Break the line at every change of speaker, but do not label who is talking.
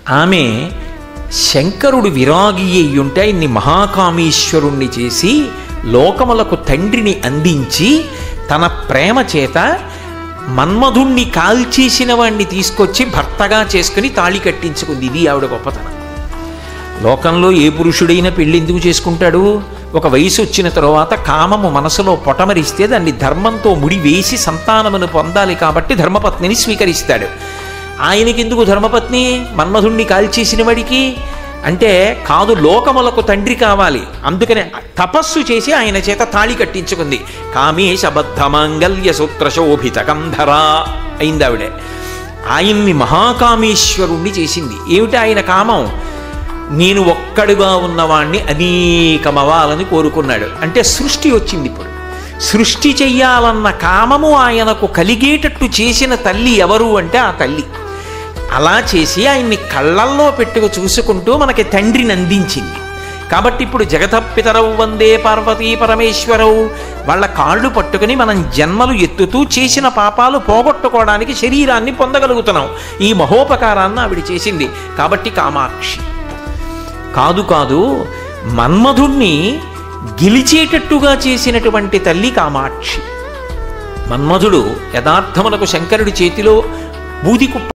ఆమె శంకరుడు విరాగి అయ్యుంటే ఆయన్ని మహాకామేశ్వరుణ్ణి చేసి లోకములకు తండ్రిని అందించి తన ప్రేమ చేత మన్మధుణ్ణి కాల్చేసిన వాణ్ణి తీసుకొచ్చి భర్తగా చేసుకుని తాళి కట్టించుకుంది. ఇది ఆవిడ గొప్పతనం. లోకంలో ఏ పురుషుడైనా పెళ్ళి ఎందుకు చేసుకుంటాడు? ఒక వయసు వచ్చిన తరువాత కామము మనసులో పొటమరిస్తే దాన్ని ధర్మంతో ముడివేసి సంతానమును పొందాలి కాబట్టి ధర్మపత్నిని స్వీకరిస్తాడు. ఆయనకెందుకు ధర్మపత్ని? మన్మధుణ్ణి కాల్చేసిన వాడికి అంటే కాదు, లోకములకు తండ్రి కావాలి. అందుకనే తపస్సు చేసి ఆయన చేత తాళి కట్టించుకుంది. కామేశ బద్ధ మాంగల్య సూత్ర శోభిత కంధరా అయింది ఆవిడే. ఆయన్ని మహాకామేశ్వరుణ్ణి చేసింది. ఏమిటి ఆయన కామం? నేను ఒక్కడుగా ఉన్నవాణ్ణి అనేకమవ్వాలని కోరుకున్నాడు. అంటే సృష్టి వచ్చింది. ఇప్పుడు సృష్టి చెయ్యాలన్న కామము ఆయనకు కలిగేటట్టు చేసిన తల్లి ఎవరు అంటే ఆ తల్లి. అలా చేసి ఆయన్ని కళ్ళల్లో పెట్టుకు చూసుకుంటూ మనకి తండ్రిని అందించింది. కాబట్టి ఇప్పుడు జగతపితరవు వందే పార్వతీ పరమేశ్వరవు వాళ్ళ కాళ్ళు పట్టుకుని మనం జన్మలు ఎత్తుతూ చేసిన పాపాలు పోగొట్టుకోవడానికి శరీరాన్ని పొందగలుగుతున్నాం. ఈ మహోపకారాన్ని ఆవిడ చేసింది. కాబట్టి కామాక్షి కాదు, మన్మధుణ్ణి గెలిచేటట్టుగా చేసినటువంటి తల్లి కామాక్షి. మన్మధుడు యథార్థమునకు శంకరుడి చేతిలో బూది కుప్ప